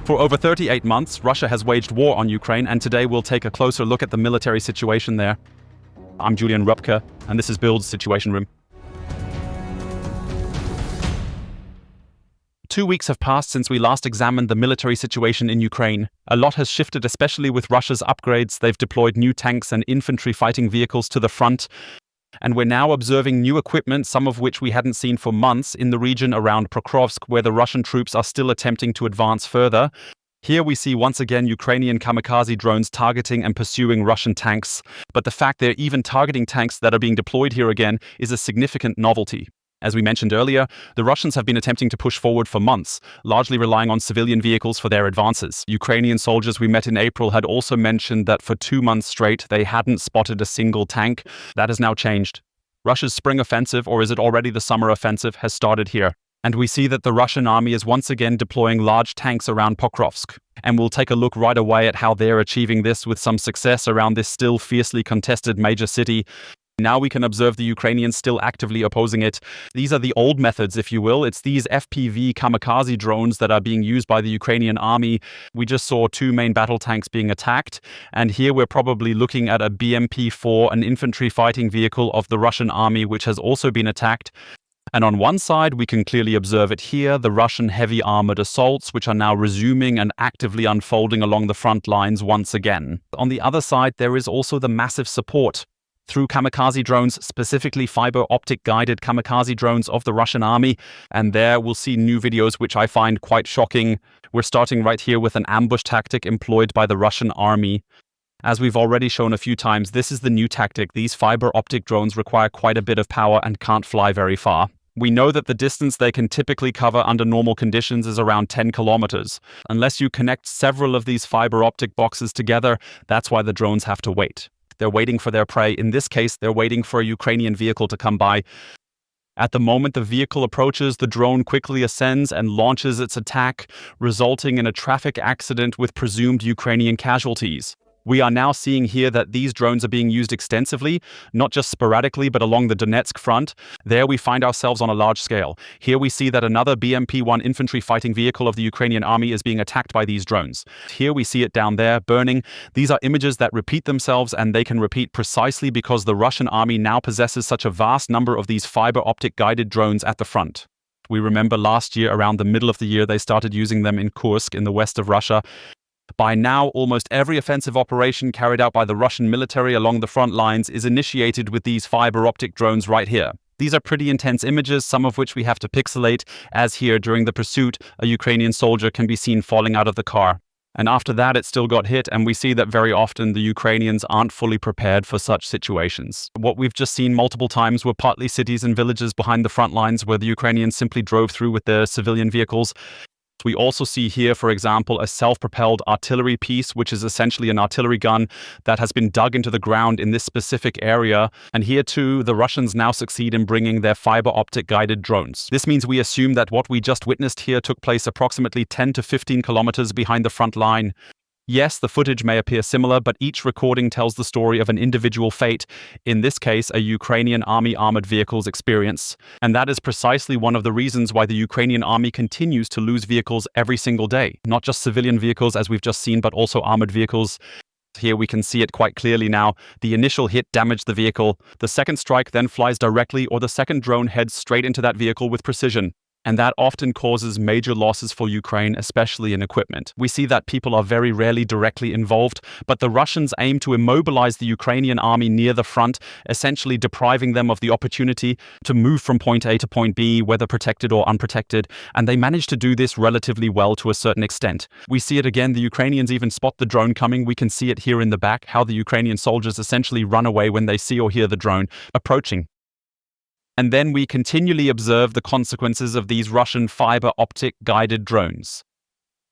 For over 38 months, Russia has waged war on Ukraine, and today we'll take a closer look at the military situation there. I'm Julian Rupke, and this is BILD's Situation Room. 2 weeks have passed since we last examined the military situation in Ukraine. A lot has shifted, especially with Russia's upgrades. They've deployed new tanks and infantry fighting vehicles to the front. And we're now observing new equipment, some of which we hadn't seen for months, in the region around Pokrovsk, where the Russian troops are still attempting to advance further. Here we see once again Ukrainian kamikaze drones targeting and pursuing Russian tanks. But the fact they're even targeting tanks that are being deployed here again is a significant novelty. As we mentioned earlier, the Russians have been attempting to push forward for months, largely relying on civilian vehicles for their advances. Ukrainian soldiers we met in April had also mentioned that for 2 months straight they hadn't spotted a single tank. That has now changed. Russia's spring offensive, or is it already the summer offensive, has started here. And we see that the Russian army is once again deploying large tanks around Pokrovsk. And we'll take a look right away at how they're achieving this with some success around this still fiercely contested major city. Now we can observe the Ukrainians still actively opposing it. These are the old methods, if you will. It's these FPV kamikaze drones that are being used by the Ukrainian army. We just saw 2 main battle tanks being attacked. And here we're probably looking at a BMP-4, an infantry fighting vehicle of the Russian army, which has also been attacked. And on one side, we can clearly observe it here, the Russian heavy armored assaults, which are now resuming and actively unfolding along the front lines once again. On the other side, there is also the massive support through kamikaze drones, specifically fiber-optic guided kamikaze drones of the Russian army. And there we'll see new videos which I find quite shocking. We're starting right here with an ambush tactic employed by the Russian army. As we've already shown a few times, this is the new tactic. These fiber-optic drones require quite a bit of power and can't fly very far. We know that the distance they can typically cover under normal conditions is around 10 kilometers. Unless you connect several of these fiber-optic boxes together, that's why the drones have to wait. They're waiting for their prey. In this case, they're waiting for a Ukrainian vehicle to come by. At the moment the vehicle approaches, the drone quickly ascends and launches its attack, resulting in a traffic accident with presumed Ukrainian casualties. We are now seeing here that these drones are being used extensively, not just sporadically, but along the Donetsk front. There we find ourselves on a large scale. Here we see that another BMP-1 infantry fighting vehicle of the Ukrainian army is being attacked by these drones. Here we see it down there, burning. These are images that repeat themselves, and they can repeat precisely because the Russian army now possesses such a vast number of these fiber-optic guided drones at the front. We remember last year, around the middle of the year, they started using them in Kursk in the west of Russia. By now, almost every offensive operation carried out by the Russian military along the front lines is initiated with these fiber-optic drones right here. These are pretty intense images, some of which we have to pixelate, as here during the pursuit, a Ukrainian soldier can be seen falling out of the car. And after that, it still got hit, and we see that very often the Ukrainians aren't fully prepared for such situations. What we've just seen multiple times were partly cities and villages behind the front lines where the Ukrainians simply drove through with their civilian vehicles. We also see here, for example, a self-propelled artillery piece, which is essentially an artillery gun that has been dug into the ground in this specific area. And here too, the Russians now succeed in bringing their fiber-optic guided drones. This means we assume that what we just witnessed here took place approximately 10 to 15 kilometers behind the front line. Yes, the footage may appear similar, but each recording tells the story of an individual fate, in this case, a Ukrainian army armored vehicle's experience. And that is precisely one of the reasons why the Ukrainian army continues to lose vehicles every single day. Not just civilian vehicles, as we've just seen, but also armored vehicles. Here we can see it quite clearly now. The initial hit damaged the vehicle. The second strike then flies directly, or the second drone heads straight into that vehicle with precision. And that often causes major losses for Ukraine, especially in equipment. We see that people are very rarely directly involved, but the Russians aim to immobilize the Ukrainian army near the front, essentially depriving them of the opportunity to move from point A to point B, whether protected or unprotected, and they manage to do this relatively well to a certain extent. We see it again, the Ukrainians even spot the drone coming. We can see it here in the back, how the Ukrainian soldiers essentially run away when they see or hear the drone approaching. And then we continually observe the consequences of these Russian fiber-optic guided drones.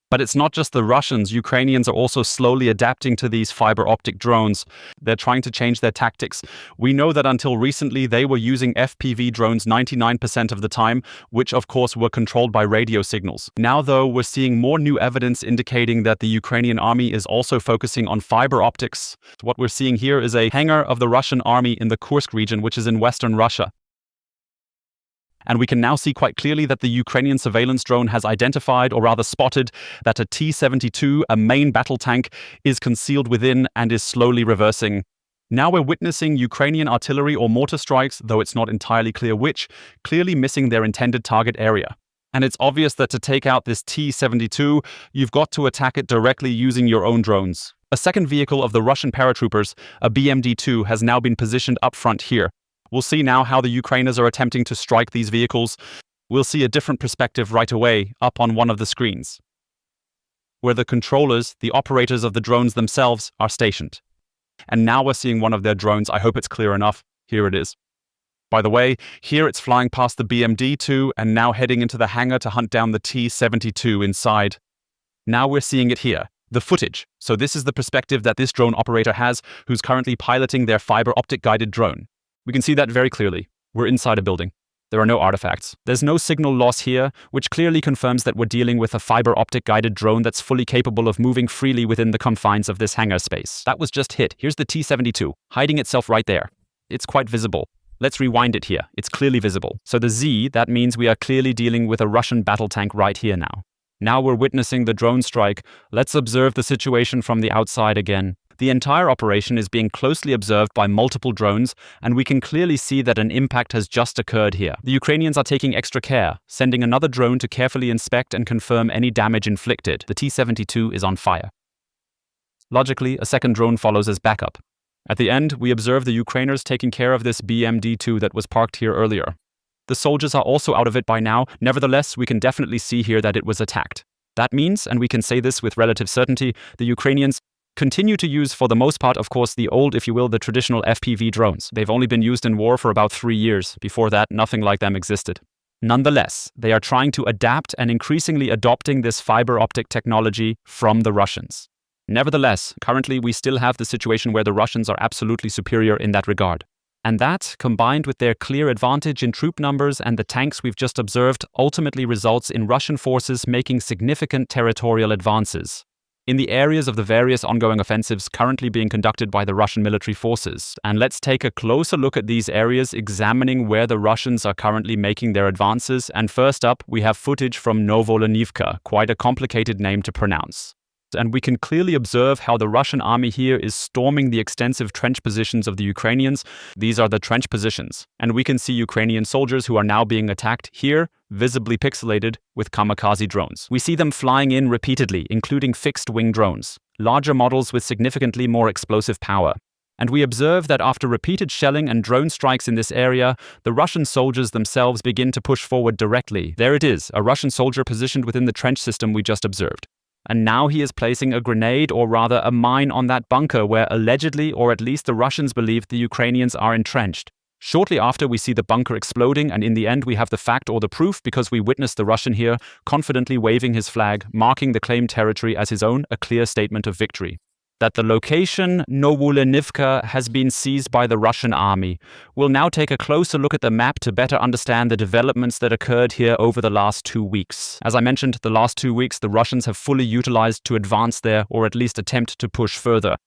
But it's not just the Russians. Ukrainians are also slowly adapting to these fiber-optic drones. They're trying to change their tactics. We know that until recently they were using FPV drones 99% of the time, which of course were controlled by radio signals. Now though, we're seeing more new evidence indicating that the Ukrainian army is also focusing on fiber optics. What we're seeing here is a hangar of the Russian army in the Kursk region, which is in western Russia. And we can now see quite clearly that the Ukrainian surveillance drone has identified, or rather spotted, that a T-72, a main battle tank, is concealed within and is slowly reversing. Now we're witnessing Ukrainian artillery or mortar strikes, though it's not entirely clear which, clearly missing their intended target area. And it's obvious that to take out this T-72, you've got to attack it directly using your own drones. A second vehicle of the Russian paratroopers, a BMD-2, has now been positioned up front here. We'll see now how the Ukrainians are attempting to strike these vehicles. We'll see a different perspective right away up on one of the screens, where the controllers, the operators of the drones themselves, are stationed. And now we're seeing one of their drones. I hope it's clear enough. Here it is. By the way, here it's flying past the BMD-2 and now heading into the hangar to hunt down the T-72 inside. Now we're seeing it here, the footage. So this is the perspective that this drone operator has, who's currently piloting their fiber-optic guided drone. We can see that very clearly. We're inside a building. There are no artifacts. There's no signal loss here, which clearly confirms that we're dealing with a fiber-optic guided drone that's fully capable of moving freely within the confines of this hangar space. That was just hit. Here's the T-72, hiding itself right there. It's quite visible. Let's rewind it here. It's clearly visible. So the Z, that means we are clearly dealing with a Russian battle tank right here now. Now we're witnessing the drone strike. Let's observe the situation from the outside again. The entire operation is being closely observed by multiple drones, and we can clearly see that an impact has just occurred here. The Ukrainians are taking extra care, sending another drone to carefully inspect and confirm any damage inflicted. The T-72 is on fire. Logically, a second drone follows as backup. At the end, we observe the Ukrainians taking care of this BMD-2 that was parked here earlier. The soldiers are also out of it by now. Nevertheless, we can definitely see here that it was attacked. That means, and we can say this with relative certainty, the Ukrainians continue to use, for the most part, of course, the old, if you will, the traditional FPV drones. They've only been used in war for about 3 years. Before that, nothing like them existed. Nonetheless, they are trying to adapt and increasingly adopting this fiber-optic technology from the Russians. Nevertheless, currently we still have the situation where the Russians are absolutely superior in that regard. And that, combined with their clear advantage in troop numbers and the tanks we've just observed, ultimately results in Russian forces making significant territorial advances in the areas of the various ongoing offensives currently being conducted by the Russian military forces. And let's take a closer look at these areas, examining where the Russians are currently making their advances. And first up, we have footage from Novolanivka, quite a complicated name to pronounce. And we can clearly observe how the Russian army here is storming the extensive trench positions of the Ukrainians. These are the trench positions. And we can see Ukrainian soldiers who are now being attacked here, visibly pixelated, with kamikaze drones. We see them flying in repeatedly, including fixed-wing drones, larger models with significantly more explosive power. And we observe that after repeated shelling and drone strikes in this area, the Russian soldiers themselves begin to push forward directly. There it is, a Russian soldier positioned within the trench system we just observed. And now he is placing a grenade, or rather a mine, on that bunker where allegedly, or at least the Russians believe, the Ukrainians are entrenched. Shortly after, we see the bunker exploding, and in the end we have the fact or the proof, because we witness the Russian here confidently waving his flag, marking the claimed territory as his own, a clear statement of victory. That the location, Novolanivka, has been seized by the Russian army. We'll now take a closer look at the map to better understand the developments that occurred here over the last 2 weeks. As I mentioned, the last 2 weeks the Russians have fully utilized to advance there, or at least attempt to push further,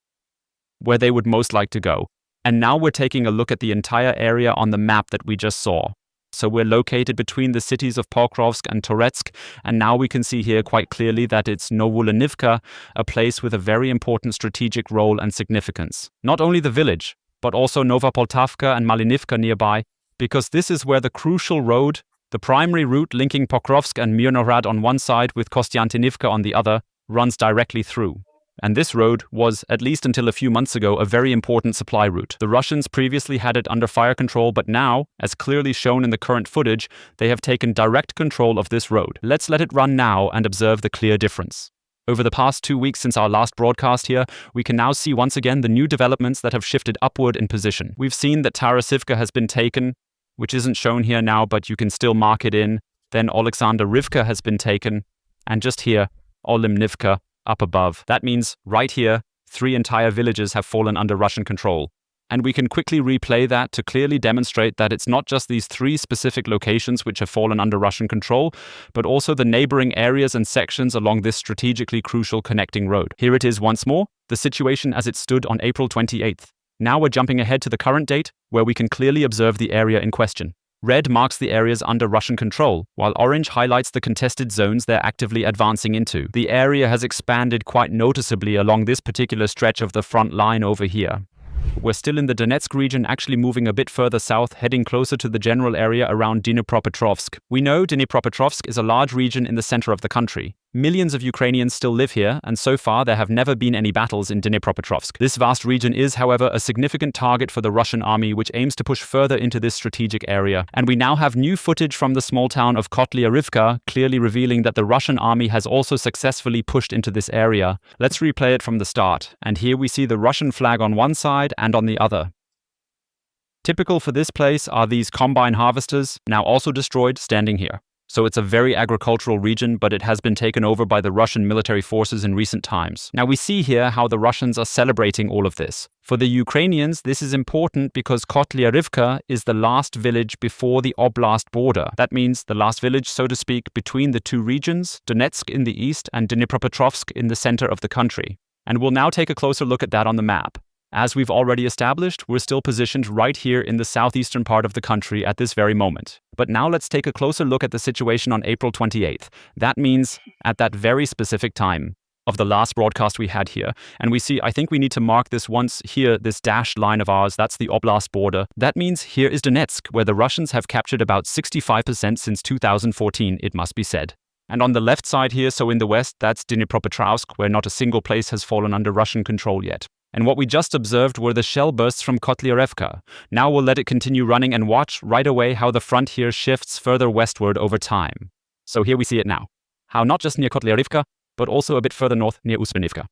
where they would most like to go. And now we're taking a look at the entire area on the map that we just saw. So we're located between the cities of Pokrovsk and Toretsk, and now we can see here quite clearly that it's Novolanivka, a place with a very important strategic role and significance. Not only the village, but also Nova Poltavka and Malinivka nearby, because this is where the crucial road, the primary route linking Pokrovsk and Mirnorad on one side with Kostiantynivka on the other, runs directly through. And this road was, at least until a few months ago, a very important supply route. The Russians previously had it under fire control, but now, as clearly shown in the current footage, they have taken direct control of this road. Let's let it run now and observe the clear difference. Over the past 2 weeks since our last broadcast here, we can now see once again the new developments that have shifted upward in position. We've seen that Tarasivka has been taken, which isn't shown here now, but you can still mark it in. Then Alexander-Rivka has been taken, and just here, Olimnivka, up above. That means, right here, 3 entire villages have fallen under Russian control. And we can quickly replay that to clearly demonstrate that it's not just these 3 specific locations which have fallen under Russian control, but also the neighboring areas and sections along this strategically crucial connecting road. Here it is once more, the situation as it stood on April 28th. Now we're jumping ahead to the current date, where we can clearly observe the area in question. Red marks the areas under Russian control, while orange highlights the contested zones they're actively advancing into. The area has expanded quite noticeably along this particular stretch of the front line over here. We're still in the Donetsk region, actually moving a bit further south, heading closer to the general area around Dnipropetrovsk. We know Dnipropetrovsk is a large region in the center of the country. Millions of Ukrainians still live here, and so far there have never been any battles in Dnipropetrovsk. This vast region is, however, a significant target for the Russian army, which aims to push further into this strategic area. And we now have new footage from the small town of Kotlyarivka, clearly revealing that the Russian army has also successfully pushed into this area. Let's replay it from the start. And here we see the Russian flag on one side and on the other. Typical for this place are these combine harvesters, now also destroyed, standing here. So it's a very agricultural region, but it has been taken over by the Russian military forces in recent times. Now we see here how the Russians are celebrating all of this. For the Ukrainians, this is important because Kotlyarivka is the last village before the oblast border. That means the last village, so to speak, between the two regions, Donetsk in the east and Dnipropetrovsk in the center of the country. And we'll now take a closer look at that on the map. As we've already established, we're still positioned right here in the southeastern part of the country at this very moment. But now let's take a closer look at the situation on April 28th. That means at that very specific time of the last broadcast we had here. And we see, I think we need to mark this once here, this dashed line of ours, that's the oblast border. That means here is Donetsk, where the Russians have captured about 65% since 2014, it must be said. And on the left side here, so in the west, that's Dnipropetrovsk, where not a single place has fallen under Russian control yet. And what we just observed were the shell bursts from Kotlyarivka. Now we'll let it continue running and watch right away how the front here shifts further westward over time. So here we see it now. How not just near Kotlyarivka, but also a bit further north near Uspennivka.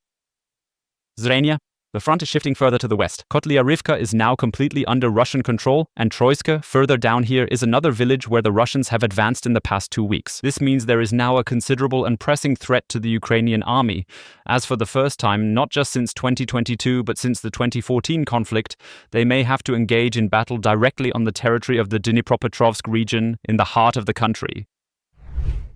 Zrenia. The front is shifting further to the west. Kotlyarivka is now completely under Russian control, and Troiska, further down here, is another village where the Russians have advanced in the past 2 weeks. This means there is now a considerable and pressing threat to the Ukrainian army. As for the first time, not just since 2022, but since the 2014 conflict, they may have to engage in battle directly on the territory of the Dnipropetrovsk region in the heart of the country.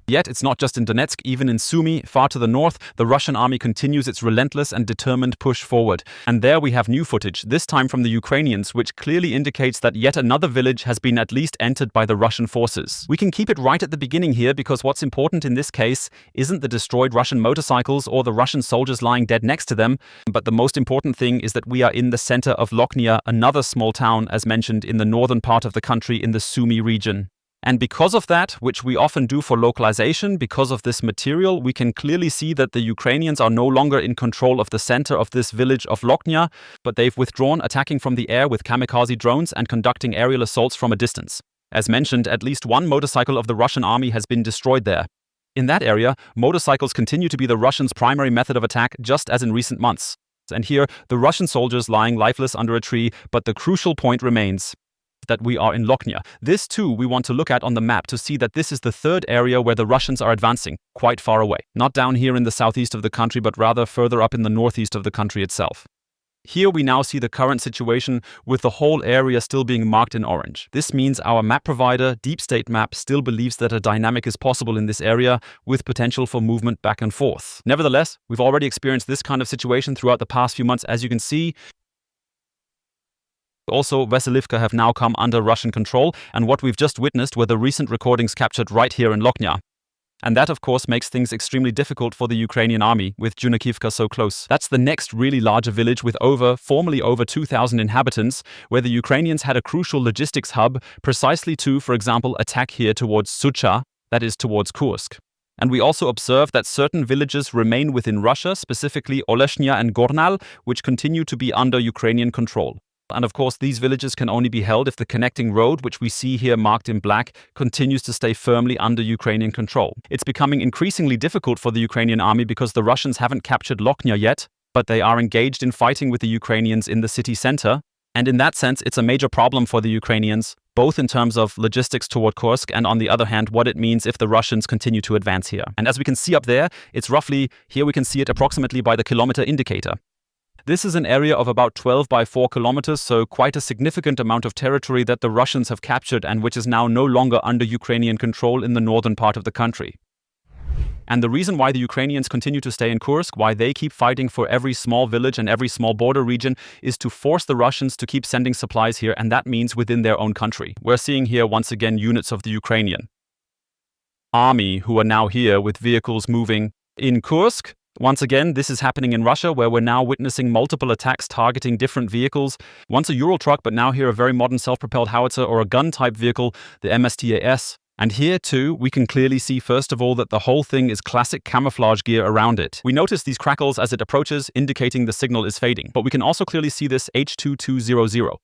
Yet it's not just in Donetsk, even in Sumy, far to the north, the Russian army continues its relentless and determined push forward. And there we have new footage, this time from the Ukrainians, which clearly indicates that yet another village has been at least entered by the Russian forces. We can keep it right at the beginning here because what's important in this case isn't the destroyed Russian motorcycles or the Russian soldiers lying dead next to them, but the most important thing is that we are in the center of Lochnia, another small town, as mentioned, in the northern part of the country in the Sumy region. And because of that, which we often do for localization, because of this material, we can clearly see that the Ukrainians are no longer in control of the center of this village of Lochnia, but they've withdrawn, attacking from the air with kamikaze drones and conducting aerial assaults from a distance. As mentioned, at least one motorcycle of the Russian army has been destroyed there. In that area, motorcycles continue to be the Russians' primary method of attack, just as in recent months. And here, the Russian soldiers lying lifeless under a tree, but the crucial point remains that we are in Lochnia. This too we want to look at on the map to see that this is the third area where the Russians are advancing, quite far away. Not down here in the southeast of the country, but rather further up in the northeast of the country itself. Here we now see the current situation with the whole area still being marked in orange. This means our map provider, Deep State Map, still believes that a dynamic is possible in this area with potential for movement back and forth. Nevertheless, we've already experienced this kind of situation throughout the past few months, as you can see. Also, Vasilivka have now come under Russian control, and what we've just witnessed were the recent recordings captured right here in Lochnia. And that, of course, makes things extremely difficult for the Ukrainian army, with Junakivka so close. That's the next really larger village with formerly over 2,000 inhabitants, where the Ukrainians had a crucial logistics hub, precisely to, for example, attack here towards Sucha, that is towards Kursk. And we also observe that certain villages remain within Russia, specifically Oleshnya and Gornal, which continue to be under Ukrainian control. And of course, these villages can only be held if the connecting road, which we see here marked in black, continues to stay firmly under Ukrainian control. It's becoming increasingly difficult for the Ukrainian army because the Russians haven't captured Lochnia yet, but they are engaged in fighting with the Ukrainians in the city center. And in that sense, it's a major problem for the Ukrainians, both in terms of logistics toward Kursk and on the other hand, what it means if the Russians continue to advance here. And as we can see up there, it's roughly, here we can see it approximately by the kilometer indicator. This is an area of about 12 by 4 kilometers, so quite a significant amount of territory that the Russians have captured and which is now no longer under Ukrainian control in the northern part of the country. And the reason why the Ukrainians continue to stay in Kursk, why they keep fighting for every small village and every small border region, is to force the Russians to keep sending supplies here, and that means within their own country. We're seeing here once again units of the Ukrainian army who are now here with vehicles moving in Kursk. Once again, this is happening in Russia, where we're now witnessing multiple attacks targeting different vehicles. Once a Ural truck, but now here a very modern self-propelled howitzer or a gun-type vehicle, the MSTAS. And here too, we can clearly see first of all that the whole thing is classic camouflage gear around it. We notice these crackles as it approaches, indicating the signal is fading. But we can also clearly see this H2200,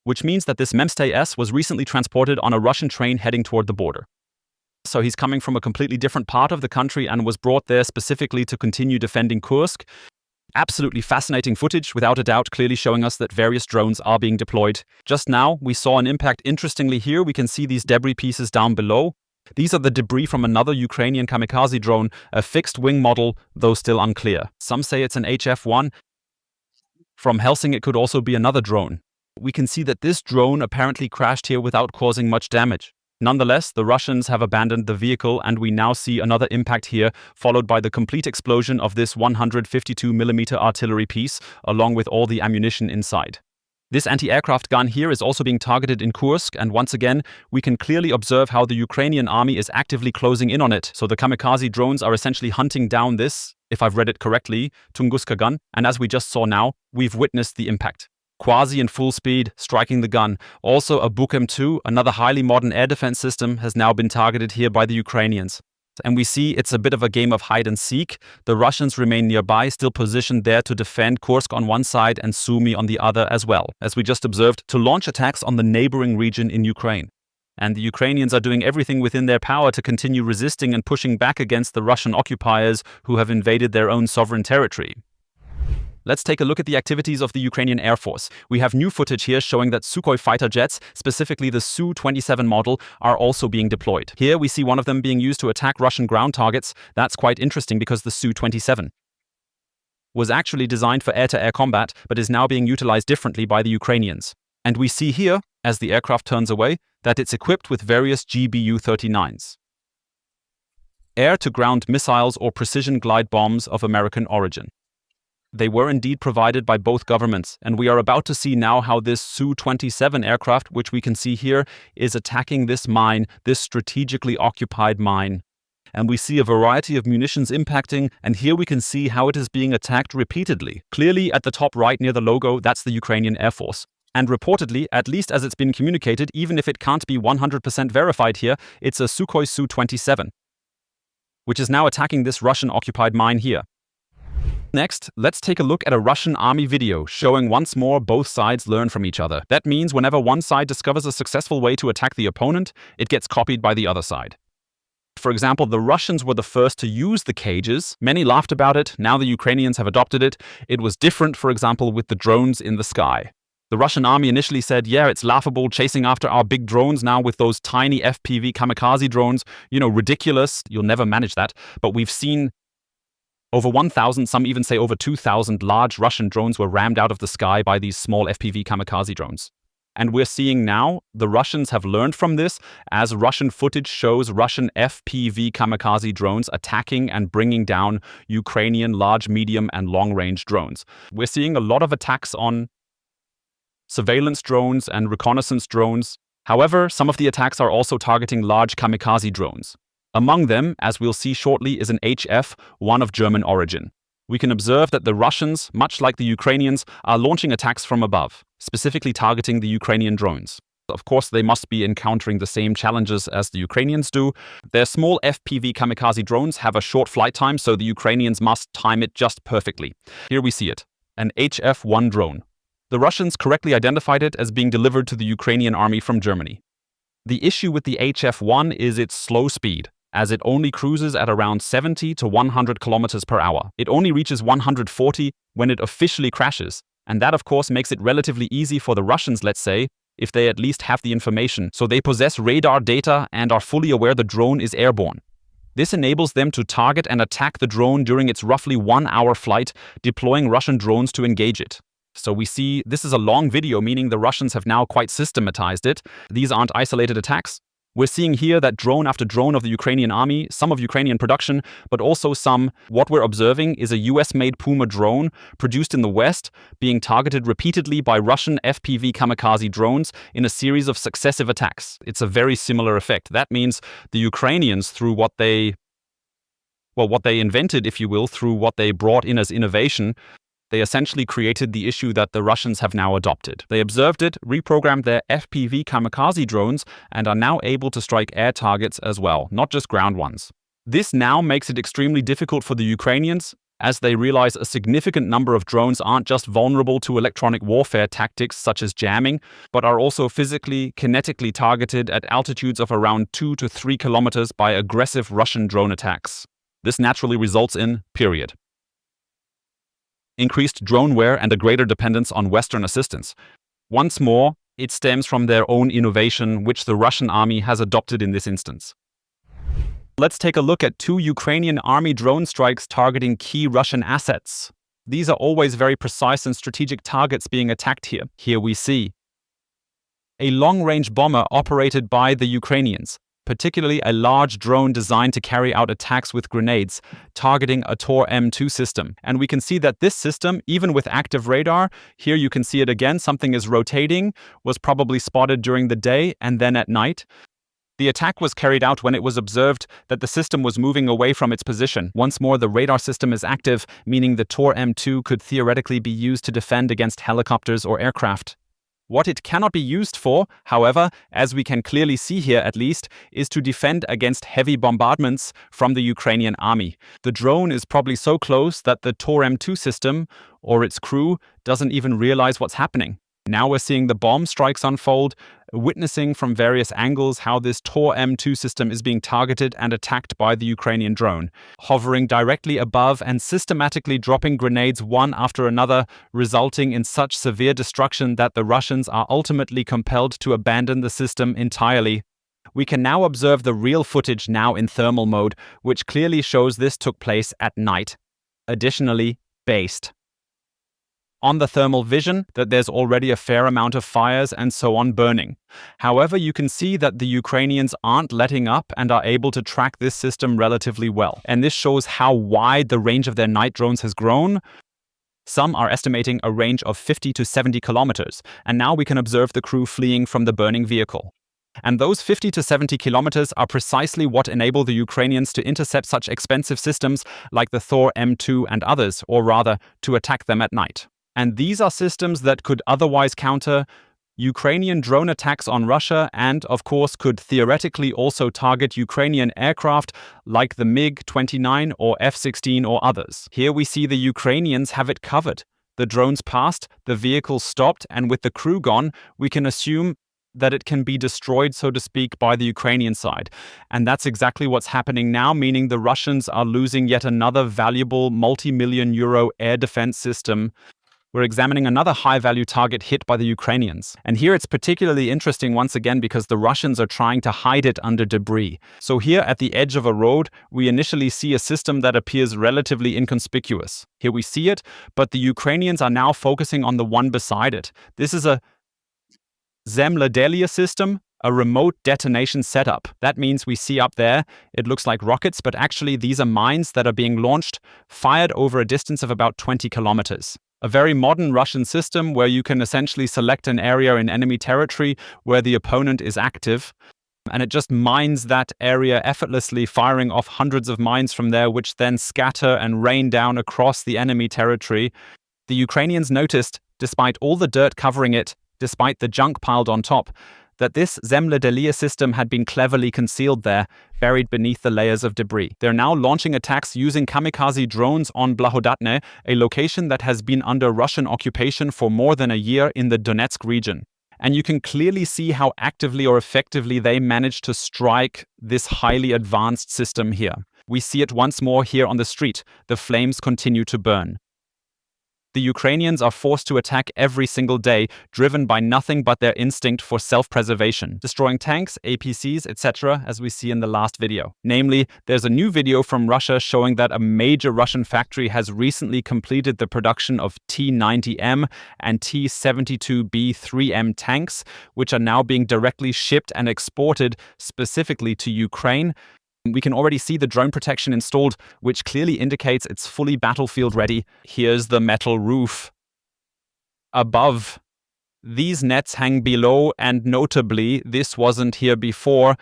which means that this MSTAS was recently transported on a Russian train heading toward the border. So he's coming from a completely different part of the country and was brought there specifically to continue defending Kursk. Absolutely fascinating footage, without a doubt, clearly showing us that various drones are being deployed. Just now, we saw an impact. Interestingly here, we can see these debris pieces down below. These are the debris from another Ukrainian kamikaze drone, a fixed-wing model, though still unclear. Some say it's an HF-1. From Helsing, it could also be another drone. We can see that this drone apparently crashed here without causing much damage. Nonetheless, the Russians have abandoned the vehicle, and we now see another impact here, followed by the complete explosion of this 152mm artillery piece, along with all the ammunition inside. This anti-aircraft gun here is also being targeted in Kursk, and once again, we can clearly observe how the Ukrainian army is actively closing in on it. So the kamikaze drones are essentially hunting down this, if I've read it correctly, Tunguska gun, and as we just saw now, we've witnessed the impact. Quasi in full speed, striking the gun. Also a Bukem-2, another highly modern air defense system, has now been targeted here by the Ukrainians. And we see it's a bit of a game of hide and seek. The Russians remain nearby, still positioned there to defend Kursk on one side and Sumy on the other as well, as we just observed, to launch attacks on the neighboring region in Ukraine. And the Ukrainians are doing everything within their power to continue resisting and pushing back against the Russian occupiers who have invaded their own sovereign territory. Let's take a look at the activities of the Ukrainian Air Force. We have new footage here showing that Sukhoi fighter jets, specifically the Su-27 model, are also being deployed. Here we see one of them being used to attack Russian ground targets. That's quite interesting because the Su-27 was actually designed for air-to-air combat, but is now being utilized differently by the Ukrainians. And we see here, as the aircraft turns away, that it's equipped with various GBU-39s, air-to-ground missiles or precision glide bombs of American origin. They were indeed provided by both governments, and we are about to see now how this Su-27 aircraft, which we can see here, is attacking this mine, this strategically occupied mine. And we see a variety of munitions impacting, and here we can see how it is being attacked repeatedly. Clearly at the top right near the logo, that's the Ukrainian Air Force. And reportedly, at least as it's been communicated, even if it can't be 100% verified here, it's a Sukhoi Su-27, which is now attacking this Russian-occupied mine here. Next, let's take a look at a Russian army video showing once more both sides learn from each other. That means whenever one side discovers a successful way to attack the opponent, it gets copied by the other side. For example, the Russians were the first to use the cages. Many laughed about it. Now the Ukrainians have adopted it. It was different, for example, with the drones in the sky. The Russian army initially said, yeah, it's laughable chasing after our big drones now with those tiny FPV kamikaze drones. You know, ridiculous. You'll never manage that. But we've seen over 1,000, some even say over 2,000 large Russian drones were rammed out of the sky by these small FPV kamikaze drones. And we're seeing now the Russians have learned from this, as Russian footage shows Russian FPV kamikaze drones attacking and bringing down Ukrainian large, medium, and long-range drones. We're seeing a lot of attacks on surveillance drones and reconnaissance drones. However, some of the attacks are also targeting large kamikaze drones. Among them, as we'll see shortly, is an HF, one of German origin. We can observe that the Russians, much like the Ukrainians, are launching attacks from above, specifically targeting the Ukrainian drones. Of course, they must be encountering the same challenges as the Ukrainians do. Their small FPV kamikaze drones have a short flight time, so the Ukrainians must time it just perfectly. Here we see it, an HF-1 drone. The Russians correctly identified it as being delivered to the Ukrainian army from Germany. The issue with the HF-1 is its slow speed, as it only cruises at around 70 to 100 kilometers per hour. It only reaches 140 when it officially crashes, and that of course makes it relatively easy for the Russians, let's say, if they at least have the information, so they possess radar data and are fully aware the drone is airborne. This enables them to target and attack the drone during its roughly 1-hour flight, deploying Russian drones to engage it. So we see this is a long video, meaning the Russians have now quite systematized it. These aren't isolated attacks. We're seeing here that drone after drone of the Ukrainian army, some of Ukrainian production, but also some. What we're observing is a US-made Puma drone produced in the West being targeted repeatedly by Russian FPV kamikaze drones in a series of successive attacks. It's a very similar effect. That means the Ukrainians, through what they invented, if you will, through what they brought in as innovation, they essentially created the issue that the Russians have now adopted. They observed it, reprogrammed their FPV kamikaze drones, and are now able to strike air targets as well, not just ground ones. This now makes it extremely difficult for the Ukrainians, as they realize a significant number of drones aren't just vulnerable to electronic warfare tactics such as jamming, but are also physically, kinetically targeted at altitudes of around 2 to 3 kilometers by aggressive Russian drone attacks. This naturally results in, increased drone wear and a greater dependence on Western assistance. Once more, it stems from their own innovation, which the Russian army has adopted in this instance. Let's take a look at 2 Ukrainian army drone strikes targeting key Russian assets. These are always very precise and strategic targets being attacked here. Here we see a long-range bomber operated by the Ukrainians, particularly a large drone designed to carry out attacks with grenades, targeting a Tor M2 system. And we can see that this system, even with active radar, here you can see it again, something is rotating, was probably spotted during the day and then at night. The attack was carried out when it was observed that the system was moving away from its position. Once more, the radar system is active, meaning the Tor M2 could theoretically be used to defend against helicopters or aircraft. What it cannot be used for, however, as we can clearly see here at least, is to defend against heavy bombardments from the Ukrainian army. The drone is probably so close that the Tor M2 system, or its crew, doesn't even realize what's happening. Now we're seeing the bomb strikes unfold, witnessing from various angles how this Tor M2 system is being targeted and attacked by the Ukrainian drone, hovering directly above and systematically dropping grenades one after another, resulting in such severe destruction that the Russians are ultimately compelled to abandon the system entirely. We can now observe the real footage now in thermal mode, which clearly shows this took place at night. Additionally, based on the thermal vision that there's already a fair amount of fires and so on burning. However, you can see that the Ukrainians aren't letting up and are able to track this system relatively well. And this shows how wide the range of their night drones has grown. Some are estimating a range of 50 to 70 kilometers, and now we can observe the crew fleeing from the burning vehicle. And those 50 to 70 kilometers are precisely what enable the Ukrainians to intercept such expensive systems like the Thor M2 and others, or rather, to attack them at night. And these are systems that could otherwise counter Ukrainian drone attacks on Russia and, of course, could theoretically also target Ukrainian aircraft like the MiG-29 or F-16 or others. Here we see the Ukrainians have it covered. The drones passed, the vehicle stopped, and with the crew gone, we can assume that it can be destroyed, so to speak, by the Ukrainian side. And that's exactly what's happening now, meaning the Russians are losing yet another valuable multi-million euro air defense system. We're examining another high-value target hit by the Ukrainians. And here it's particularly interesting once again because the Russians are trying to hide it under debris. So here at the edge of a road, we initially see a system that appears relatively inconspicuous. Here we see it, but the Ukrainians are now focusing on the one beside it. This is a Zemlyadelia system, a remote detonation setup. That means we see up there, it looks like rockets, but actually these are mines that are being launched, fired over a distance of about 20 kilometers. A very modern Russian system where you can essentially select an area in enemy territory where the opponent is active, and it just mines that area effortlessly, firing off hundreds of mines from there, which then scatter and rain down across the enemy territory. The Ukrainians noticed, despite all the dirt covering it, despite the junk piled on top, that this Zemlyadelia system had been cleverly concealed there, buried beneath the layers of debris. They're now launching attacks using kamikaze drones on Blahodatne, a location that has been under Russian occupation for more than a year in the Donetsk region. And you can clearly see how actively or effectively they managed to strike this highly advanced system here. We see it once more here on the street. The flames continue to burn. The Ukrainians are forced to attack every single day, driven by nothing but their instinct for self-preservation, destroying tanks, APCs, etc., as we see in the last video. Namely, there's a new video from Russia showing that a major Russian factory has recently completed the production of T-90M and T-72B3M tanks, which are now being directly shipped and exported specifically to Ukraine. We can already see the drone protection installed, which clearly indicates it's fully battlefield ready. Here's the metal roof. Above, these nets hang below, and notably, this wasn't here before,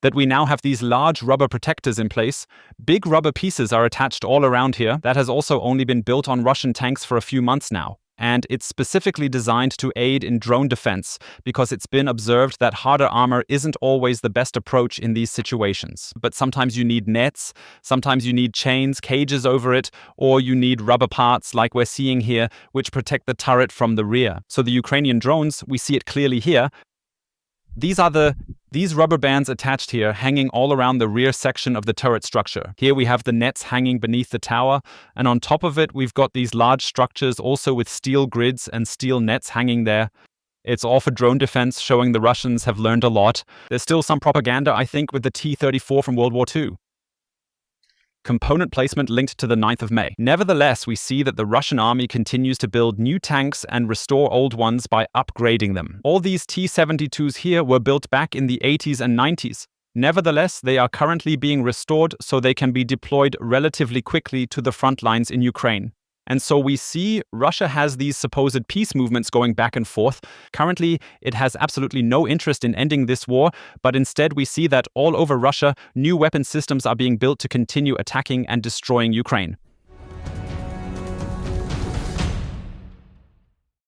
that we now have these large rubber protectors in place. Big rubber pieces are attached all around here. That has also only been built on Russian tanks for a few months now. And it's specifically designed to aid in drone defense, because it's been observed that harder armor isn't always the best approach in these situations. But sometimes you need nets, sometimes you need chains, cages over it, or you need rubber parts like we're seeing here, which protect the turret from the rear. So the Ukrainian drones, we see it clearly here. These rubber bands attached here, hanging all around the rear section of the turret structure. Here we have the nets hanging beneath the tower, and on top of it we've got these large structures also with steel grids and steel nets hanging there. It's all for drone defense, showing the Russians have learned a lot. There's still some propaganda, I think, with the T-34 from World War II. Component placement linked to the 9th of May. Nevertheless, we see that the Russian army continues to build new tanks and restore old ones by upgrading them. All these T-72s here were built back in the 80s and 90s. Nevertheless, they are currently being restored so they can be deployed relatively quickly to the front lines in Ukraine. And so we see Russia has these supposed peace movements going back and forth. Currently, it has absolutely no interest in ending this war, but instead we see that all over Russia, new weapon systems are being built to continue attacking and destroying Ukraine.